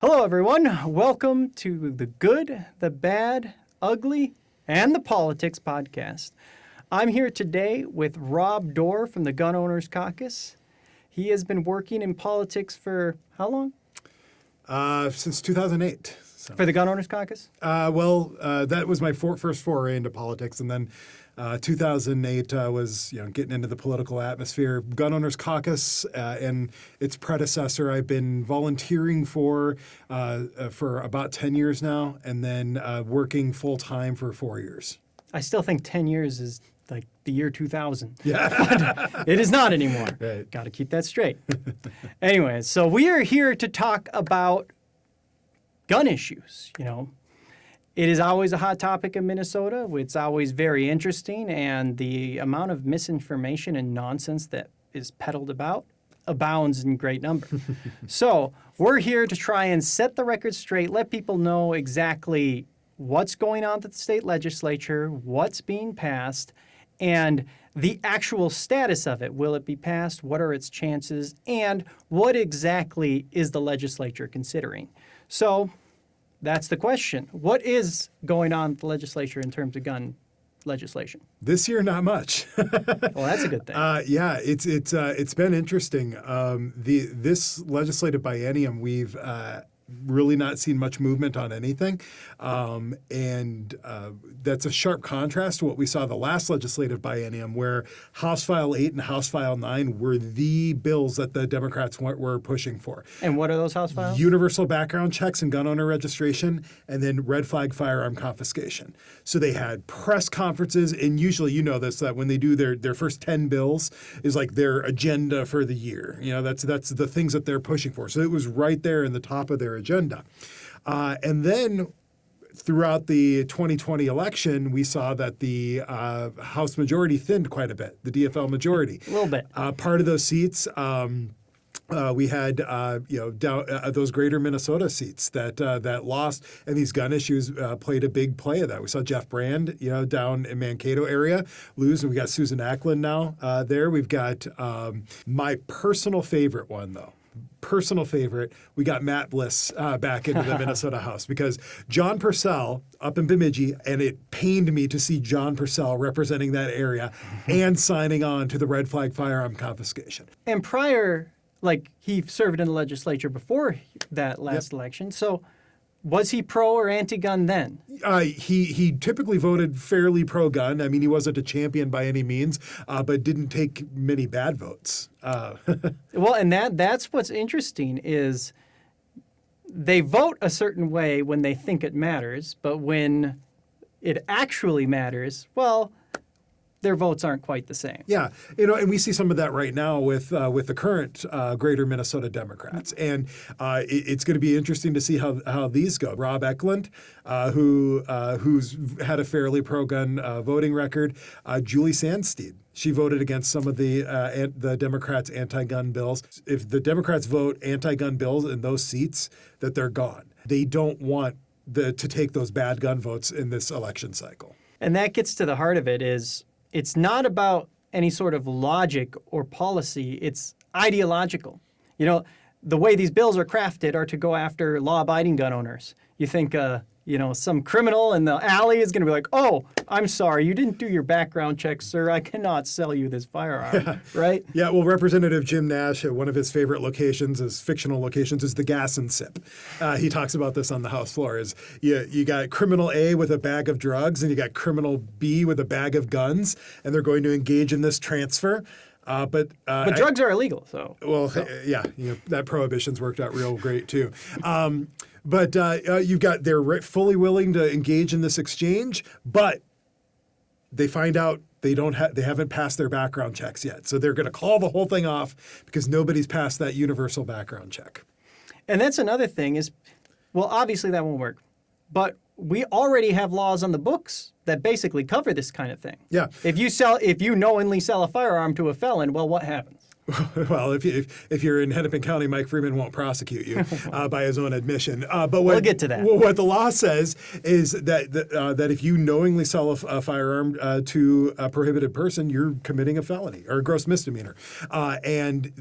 Hello, everyone. Welcome to the Good, the Bad, Ugly, and the Politics podcast. I'm here today with Rob Doar from the Gun Owners Caucus. He has been working in politics for how long? Since 2008. So. For the Gun Owners Caucus? That was my first foray into politics, and then 2008 was getting into the political atmosphere. Gun Owners Caucus and its predecessor, I've been volunteering for about 10 years now, and then working full time for 4 years. I still think 10 years is like the year 2000. Yeah, But it is not anymore. Right. Got to keep that straight. Anyway, so we are here to talk about gun issues. It is always a hot topic in Minnesota. It's always very interesting, and the amount of misinformation and nonsense that is peddled about abounds in great number. So we're here to try and set the record straight, let people know exactly what's going on at the state legislature, what's being passed, and the actual status of it. Will it be passed? What are its chances? And what exactly is the legislature considering? So that's the question. What is going on at the legislature in terms of gun legislation? this year not much. Well, that's a good thing. It's been interesting. This legislative biennium, we've really not seen much movement on anything, and that's a sharp contrast to what we saw the last legislative biennium, where House File 8 and House File 9 were the bills that the Democrats were pushing for. And what are those House files? Universal background checks and gun owner registration, and then red flag firearm confiscation. So they had press conferences, and usually, you know this, that when they do their first 10 bills is like their agenda for the year. That's the things that they're pushing for. So it was right there in the top of their agenda. And then throughout the 2020 election, we saw that the House majority thinned quite a bit, the DFL majority. A little bit. Part of those seats, we had down those greater Minnesota seats that lost, and these gun issues played a big play of that. We saw Jeff Brand, down in Mankato area lose, and we got Susan Ackland now there. We've got my personal favorite one, though. We got Matt Bliss back into the Minnesota House, because John Purcell up in Bemidji, and it pained me to see John Purcell representing that area and signing on to the red flag firearm confiscation. And prior, he served in the legislature before that last election. So was he pro or anti-gun then? He typically voted fairly pro-gun. I mean, he wasn't a champion by any means, but didn't take many bad votes. Well, and that's what's interesting is they vote a certain way when they think it matters, but when it actually matters, well, their votes aren't quite the same. Yeah, and we see some of that right now with the current Greater Minnesota Democrats, and it's going to be interesting to see how these go. Rob Eklund, who's had a fairly pro-gun voting record. Julie Sandsteed, she voted against some of the Democrats' anti-gun bills. If the Democrats vote anti-gun bills in those seats, that they're gone. They don't want to take those bad gun votes in this election cycle. And that gets to the heart of it is, it's not about any sort of logic or policy. It's ideological. The way these bills are crafted are to go after law-abiding gun owners. You think, some criminal in the alley is going to be like, oh, I'm sorry, you didn't do your background check, sir. I cannot sell you this firearm, right? Yeah, well, Representative Jim Nash, one of his favorite locations, his fictional locations, is the gas and sip. He talks about this on the House floor. Is you got criminal A with a bag of drugs, and you got criminal B with a bag of guns, and they're going to engage in this transfer. But drugs are illegal, so. Yeah, that prohibition's worked out real great too. But you've got they're fully willing to engage in this exchange, but they find out they haven't passed their background checks yet. So they're going to call the whole thing off because nobody's passed that universal background check. And that's another thing is, well, obviously that won't work. But we already have laws on the books that basically cover this kind of thing. Yeah. If you knowingly sell a firearm to a felon, well, what happens? Well, if you're in Hennepin County, Mike Freeman won't prosecute you by his own admission. But we'll get to that. What the law says is that if you knowingly sell a firearm to a prohibited person, you're committing a felony or a gross misdemeanor, and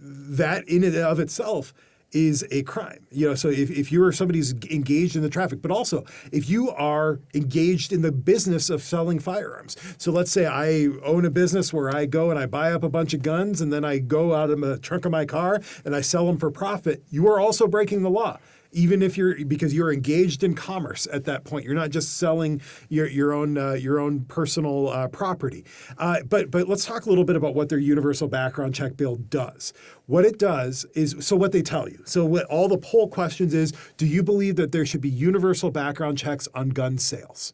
that in and of itself is a crime. So if you're somebody who's engaged in the traffic, but also if you are engaged in the business of selling firearms. So let's say I own a business where I go and I buy up a bunch of guns and then I go out of the trunk of my car and I sell them for profit. You are also breaking the law. Even if because you're engaged in commerce at that point, you're not just selling your own personal property. But let's talk a little bit about what their universal background check bill does. What it does is, so what they tell you. So what all the poll questions is, do you believe that there should be universal background checks on gun sales?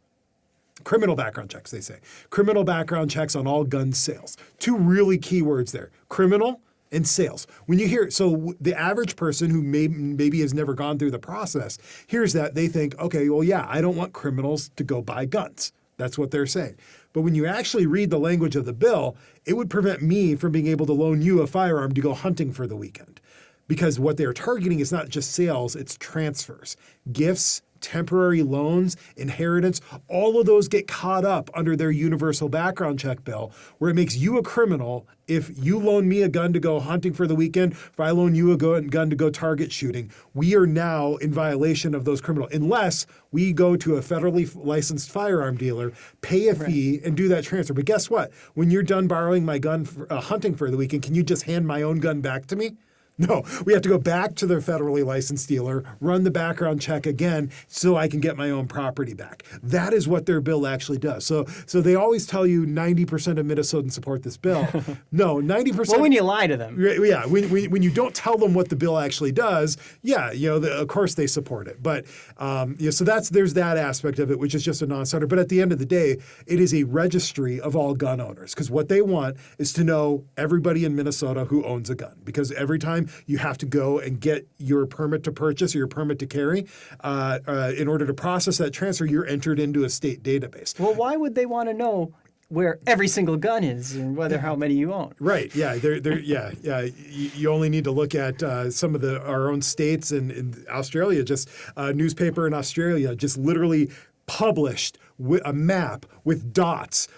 Criminal background checks, they say. Criminal background checks on all gun sales. Two really key words there: criminal and sales. When you hear, so the average person who maybe has never gone through the process hears that, they think, okay, well, yeah, I don't want criminals to go buy guns. That's what they're saying. But when you actually read the language of the bill, it would prevent me from being able to loan you a firearm to go hunting for the weekend. Because what they're targeting is not just sales, it's transfers, gifts, temporary loans, inheritance. All of those get caught up under their universal background check bill, where it makes you a criminal if you loan me a gun to go hunting for the weekend, if I loan you a gun to go target shooting. We are now in violation of those criminal, unless we go to a federally licensed firearm dealer, pay a fee, and do that transfer. But guess what? When you're done borrowing my gun for, hunting for the weekend, can you just hand my own gun back to me? No, we have to go back to the federally licensed dealer, run the background check again so I can get my own property back. That is what their bill actually does. So they always tell you 90% of Minnesotans support this bill. No, 90%. Well, when you lie to them. Yeah, when you don't tell them what the bill actually does, yeah, of course they support it. But so there's that aspect of it, which is just a non-starter. But at the end of the day, it is a registry of all gun owners, because what they want is to know everybody in Minnesota who owns a gun. Because every time you have to go and get your permit to purchase or your permit to carry. In order to process that transfer, you're entered into a state database. Well, why would they want to know where every single gun is and how many you own? Right. Yeah. Yeah. You only need to look at some of our own states and in Australia. Just a newspaper in Australia just literally published a map with dots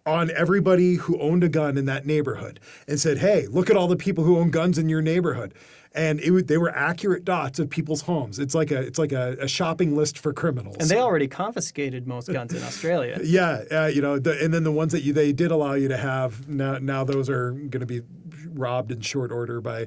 on everybody who owned a gun in that neighborhood and said, hey, look at all the people who own guns in your neighborhood. And they were accurate dots of people's homes. It's like a shopping list for criminals. And they already confiscated most guns in Australia. Yeah, and then the ones that they did allow you to have, now those are going to be robbed in short order by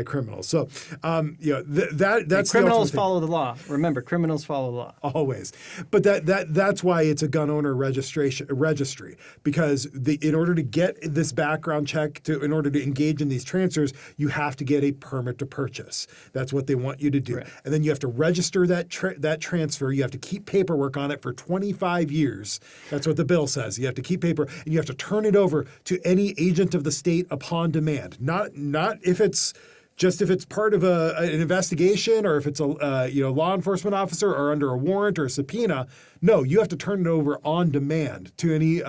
criminals. So that's criminals follow the law. Remember, criminals follow the law always. But that's why it's a gun owner registry, because in order to get this background check, in order to engage in these transfers, you have to get a permit to purchase. That's what they want you to do. Right. And then you have to register that transfer. You have to keep paperwork on it for 25 years. That's what the bill says. You have to keep paper, and you have to turn it over to any agent of the state upon demand. Not if it's part of an investigation, or if it's a law enforcement officer or under a warrant or a subpoena. No, you have to turn it over on demand to any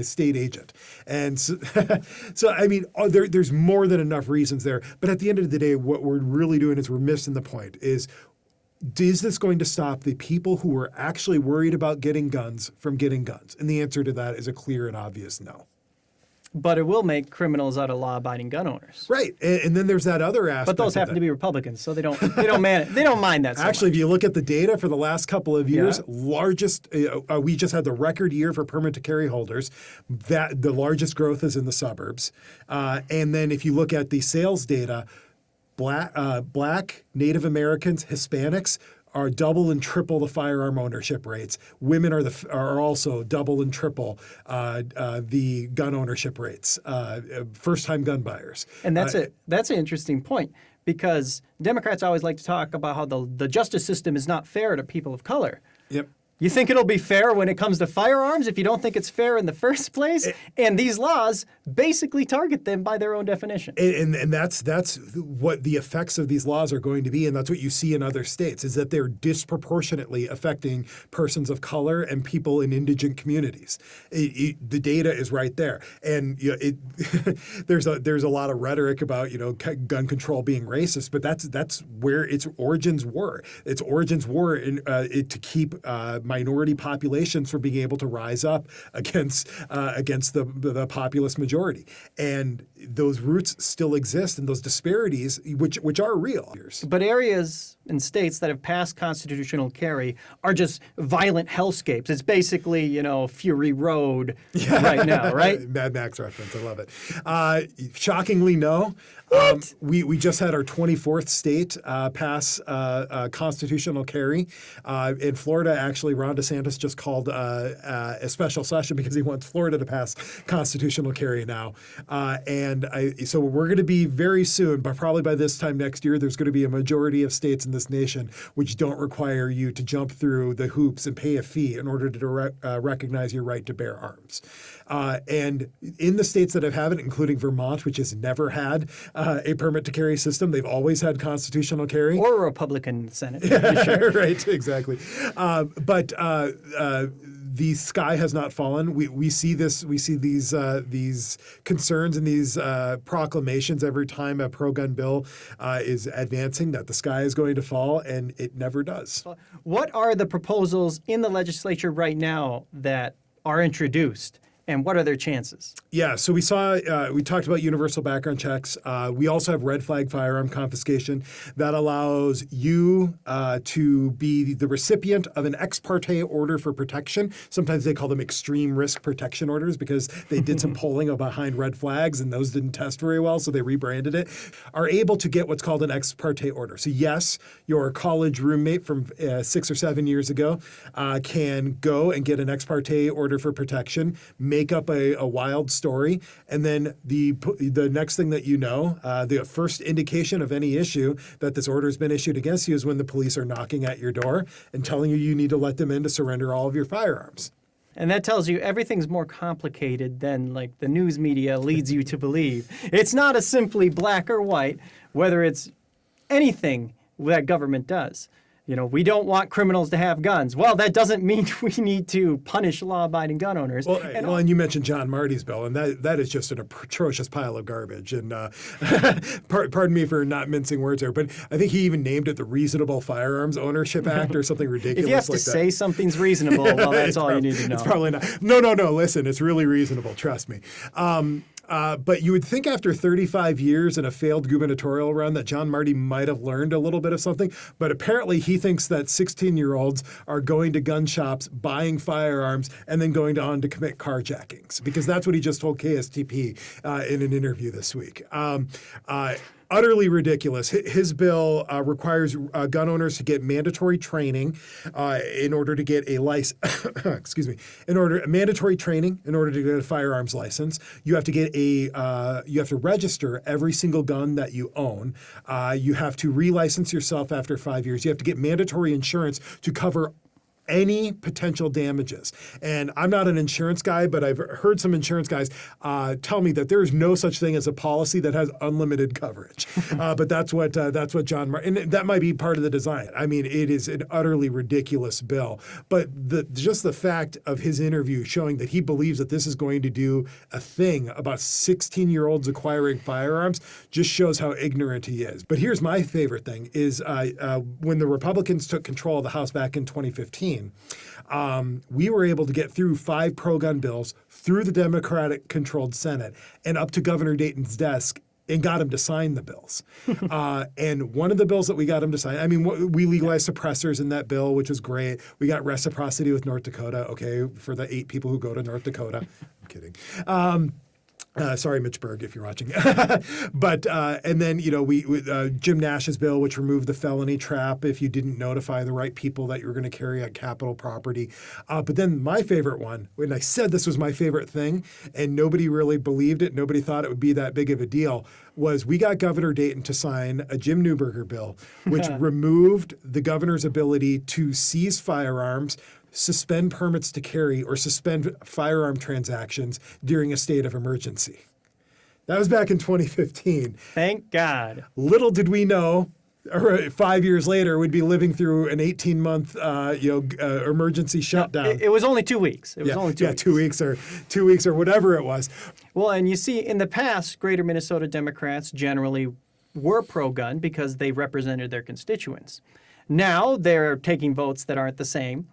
state agent. And so, I mean, there's more than enough reasons there. But at the end of the day, what we're really doing is we're missing the point. Is this going to stop the people who are actually worried about getting guns from getting guns? And the answer to that is a clear and obvious no. But it will make criminals out of law-abiding gun owners. Right, and then there's that other aspect. But those happen to be Republicans, so they don't mind that. Actually, if you look at the data for the last couple of years, largest we just had the record year for permit to carry holders. That the largest growth is in the suburbs, and then if you look at the sales data, Black, Native Americans, Hispanics are double and triple the firearm ownership rates. Women are also double and triple the gun ownership rates. First-time gun buyers. And that's an interesting point, because Democrats always like to talk about how the justice system is not fair to people of color. Yep. You think it'll be fair when it comes to firearms if you don't think it's fair in the first place? And these laws basically target them by their own definition. And that's what the effects of these laws are going to be, and that's what you see in other states, is that they're disproportionately affecting persons of color and people in indigent communities. The data is right there. And there's a lot of rhetoric about gun control being racist, but that's where its origins were. Its origins were to keep minority populations from being able to rise up against the populist majority. majority. And those roots still exist, and those disparities, which are real. But areas and states that have passed constitutional carry are just violent hellscapes. It's basically, Fury Road right now, right? Mad Max reference. I love it. Shockingly, no. What? We just had our 24th state pass constitutional carry. In Florida, actually, Ron DeSantis just called a special session because he wants Florida to pass constitutional carry now. So we're going to be very soon, but probably by this time next year, there's going to be a majority of states in this nation which don't require you to jump through the hoops and pay a fee in order to recognize your right to bear arms. And in the states that have it, including Vermont, which has never had a permit to carry system, they've always had constitutional carry. Or a Republican Senate. Sure. Right, exactly. But the sky has not fallen. We see this. We see these concerns and these proclamations every time a pro-gun bill is advancing that the sky is going to fall, and it never does. What are the proposals in the legislature right now that are introduced? And what are their chances? Yeah, so we talked about universal background checks. We also have red flag firearm confiscation that allows you to be the recipient of an ex parte order for protection. Sometimes they call them extreme risk protection orders because they did some polling behind red flags and those didn't test very well, so they rebranded it. Are able to get what's called an ex parte order. So yes, your college roommate from 6 or 7 years ago can go and get an ex parte order for protection, make up a wild story, and then the next thing that the first indication of any issue that this order has been issued against you is when the police are knocking at your door and telling you need to let them in to surrender all of your firearms. And that tells you everything's more complicated than like the news media leads you to believe. It's not a simply black or white, whether it's anything that government does. We don't want criminals to have guns. Well, that doesn't mean we need to punish law-abiding gun owners. And you mentioned John Marty's bill, and that is just an atrocious pile of garbage. And pardon me for not mincing words there, but I think he even named it the Reasonable Firearms Ownership Act or something ridiculous if you have like to that. say something's reasonable, well, that's all you need to know. It's probably not. No. Listen, it's really reasonable. Trust me. But you would think after 35 years and a failed gubernatorial run that John Marty might have learned a little bit of something. But apparently he thinks that 16-year-olds are going to gun shops, buying firearms, and then going on to commit carjackings. Because that's what he just told KSTP in an interview this week. Utterly ridiculous. His bill requires gun owners to get mandatory training in order to get a license. Excuse me. Mandatory training in order to get a firearms license. You have to get you have to register every single gun that you own. You have to relicense yourself after 5 years. You have to get mandatory insurance to cover any potential damages. And I'm not an insurance guy, but I've heard some insurance guys tell me that there is no such thing as a policy that has unlimited coverage. But that's what John Martin, and that might be part of the design. I mean, it is an utterly ridiculous bill. But just the fact of his interview showing that he believes that this is going to do a thing about 16-year-olds acquiring firearms just shows how ignorant he is. But here's my favorite thing is when the Republicans took control of the House back in 2015, we were able to get through 5 pro-gun bills through the Democratic-controlled Senate and up to Governor Dayton's desk and got him to sign the bills. And one of the bills that we got him to sign, I mean, we legalized suppressors in that bill, which was great. We got reciprocity with North Dakota, okay, for the 8 people who go to North Dakota. I'm kidding. Sorry, Mitch Berg, if you're watching. But and then we Jim Nash's bill, which removed the felony trap if you didn't notify the right people that you were going to carry on Capitol property. But then my favorite one, when I said this was my favorite thing, and nobody really believed it, nobody thought it would be that big of a deal, was we got Governor Dayton to sign a Jim Newberger bill, which removed the governor's ability to seize firearms, suspend permits to carry, or suspend firearm transactions during a state of emergency. That was back in 2015. Thank God. Little did we know, 5 years later, we'd be living through an 18-month, emergency shutdown. It was only 2 weeks. It was only 2 weeks. 2 weeks or whatever it was. Well, and you see, in the past, Greater Minnesota Democrats generally were pro-gun because they represented their constituents. Now they're taking votes that aren't the same.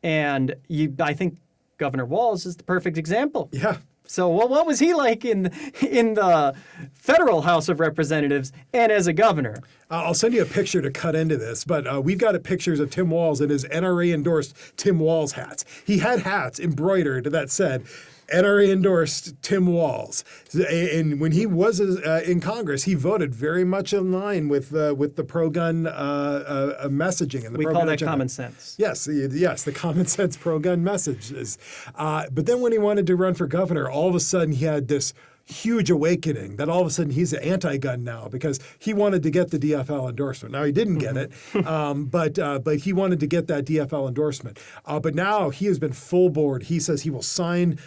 And I think Governor Walz is the perfect example. Yeah. So what was he like in the federal House of Representatives and as a governor? I'll send you a picture to cut into this, but we've got pictures of Tim Walz in his NRA-endorsed Tim Walz hats. He had hats embroidered that said, NRA-endorsed Tim Walz. And when he was in Congress, he voted very much in line with the pro-gun messaging. And the We pro-gun call that agenda. common sense. Yes, the common sense pro-gun messages. But then when he wanted to run for governor, all of a sudden he had this huge awakening that all of a sudden he's anti-gun now because he wanted to get the DFL endorsement. Now he didn't get it, but he wanted to get that DFL endorsement. But now he has been full board. He says he will sign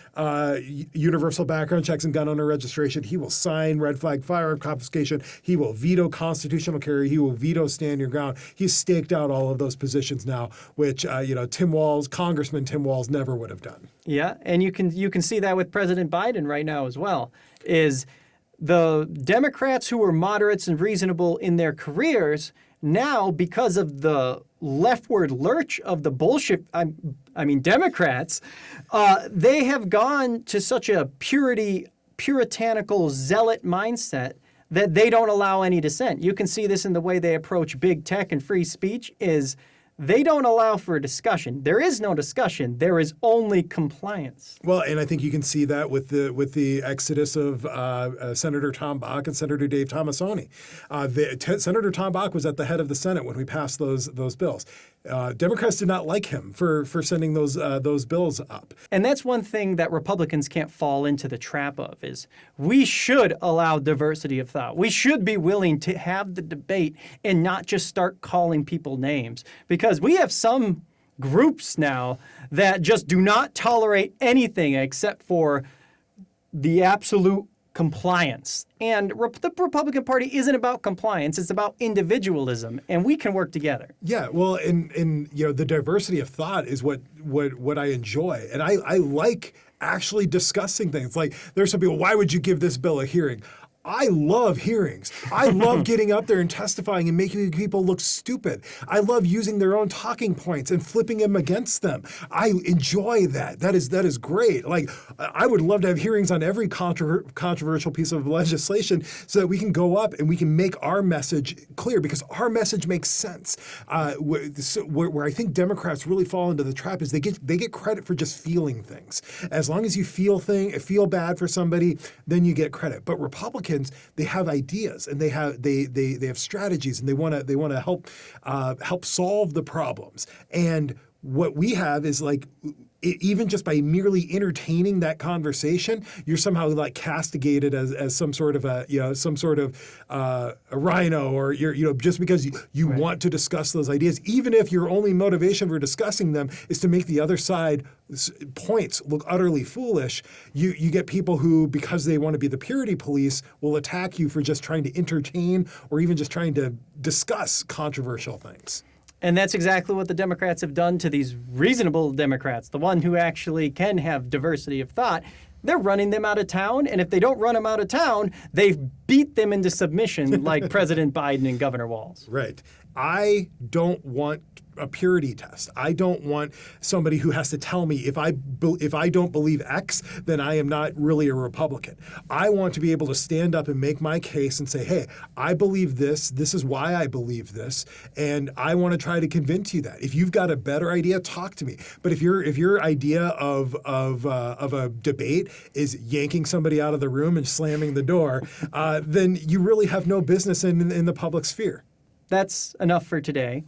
universal background checks and gun owner registration. He will sign red flag firearm confiscation. He will veto constitutional carry. He will veto stand your ground. He's staked out all of those positions now, which Congressman Tim Walz never would have done. Yeah, and you can see that with President Biden right now as well. Is the Democrats who were moderates and reasonable in their careers now, because of the leftward lurch of the bullshit, Democrats, they have gone to such a puritanical zealot mindset that they don't allow any dissent. You can see this in the way they approach big tech and free speech is they don't allow for a discussion. There is no discussion. There is only compliance. Well, and I think you can see that with the exodus of Senator Tom Bach and Senator Dave Tomassoni. Senator Tom Bach was at the head of the Senate when we passed those bills. Democrats did not like him for sending those bills up. And that's one thing that Republicans can't fall into the trap of is we should allow diversity of thought. We should be willing to have the debate and not just start calling people names. Because we have some groups now that just do not tolerate anything except for the absolute compliance. And the Republican Party isn't about compliance, it's about individualism, and we can work together. Yeah, well, and the diversity of thought is what I enjoy. And I like actually discussing things. Like there's some people, why would you give this bill a hearing? I love hearings. I love getting up there and testifying and making people look stupid. I love using their own talking points and flipping them against them. I enjoy that. That is great. Like I would love to have hearings on every controversial piece of legislation so that we can go up and we can make our message clear because our message makes sense. Where I think Democrats really fall into the trap is they get credit for just feeling things. As long as you feel bad for somebody, then you get credit. But Republicans, they have ideas and they have strategies and they want to help solve the problems. And what we have is like even just by merely entertaining that conversation, you're somehow like castigated as some sort of a rhino, or you're just because you Right. want to discuss those ideas, even if your only motivation for discussing them is to make the other side points look utterly foolish. You get people who, because they want to be the purity police, will attack you for just trying to entertain or even just trying to discuss controversial things. And that's exactly what the Democrats have done to these reasonable Democrats, the one who actually can have diversity of thought. They're running them out of town, and if they don't run them out of town, they've beat them into submission like President Biden and Governor Walz. Right. I don't want a purity test. I don't want somebody who has to tell me if I don't believe X, then I am not really a Republican. I want to be able to stand up and make my case and say, hey, I believe this. This is why I believe this, and I want to try to convince you that. If you've got a better idea, talk to me. But if your idea of a debate is yanking somebody out of the room and slamming the door, then you really have no business in the public sphere. That's enough for today.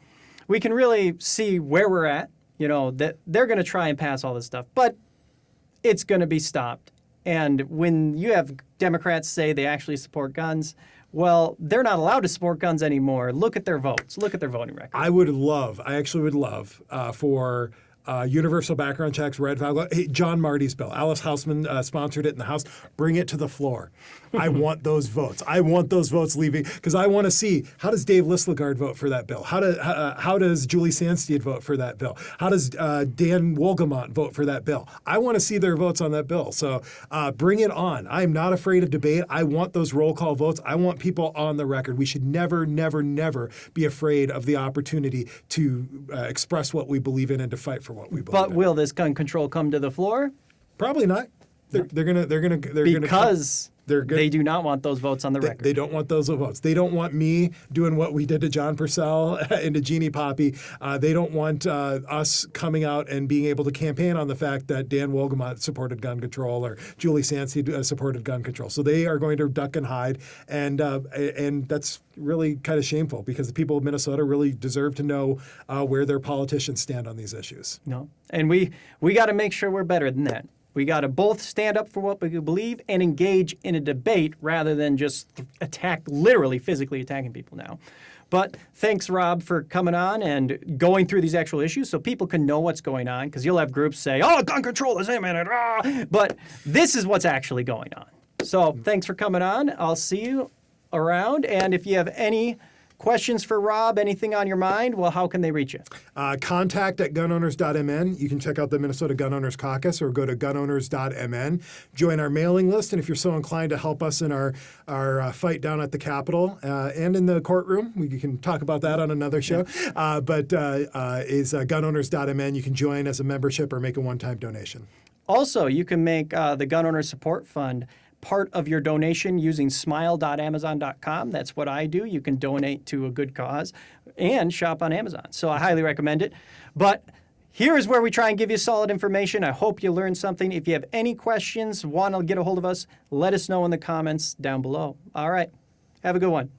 We can really see where we're at, that they're going to try and pass all this stuff, but it's going to be stopped. And when you have Democrats say they actually support guns, well, they're not allowed to support guns anymore. Look at their votes. Look at their voting record. I actually would love for universal background checks, red flag. Hey, John Marty's bill. Alice Houseman sponsored it in the House. Bring it to the floor. I want those votes. I want those votes leaving because I want to see, how does Dave Lislegard vote for that bill? How does Julie Sandsteed vote for that bill? How does Dan Wolgamott vote for that bill? I want to see their votes on that bill. So bring it on. I'm not afraid of debate. I want those roll call votes. I want people on the record. We should never, never, never be afraid of the opportunity to express what we believe in and to fight for what we believe in. But will this gun control come to the floor? Probably not. They're gonna Because they're good. they do not want those votes on the record. They don't want those votes. They don't want me doing what we did to John Purcell and to Jeannie Poppy. They don't want us coming out and being able to campaign on the fact that Dan Wolgamott supported gun control or Julie Sansi supported gun control. So they are going to duck and hide, and that's really kind of shameful because the people of Minnesota really deserve to know where their politicians stand on these issues. No, and we got to make sure we're better than that. We got to both stand up for what we believe and engage in a debate rather than just literally physically attacking people now. But thanks, Rob, for coming on and going through these actual issues so people can know what's going on, because you'll have groups say, oh, gun control is imminent, but this is what's actually going on. So thanks for coming on. I'll see you around, and if you have any questions for Rob, anything on your mind, well, how can they reach you? Contact at gunowners.mn. You can check out the Minnesota Gun Owners Caucus or go to gunowners.mn. Join our mailing list, and if you're so inclined to help us in our fight down at the Capitol and in the courtroom, we can talk about that on another show, is gunowners.mn. You can join as a membership or make a one-time donation. Also, you can make the Gun Owners Support Fund part of your donation using smile.amazon.com. That's what I do. You can donate to a good cause and shop on Amazon. So I highly recommend it. But here is where we try and give you solid information. I hope you learned something. If you have any questions, want to get a hold of us, let us know in the comments down below. All right. Have a good one.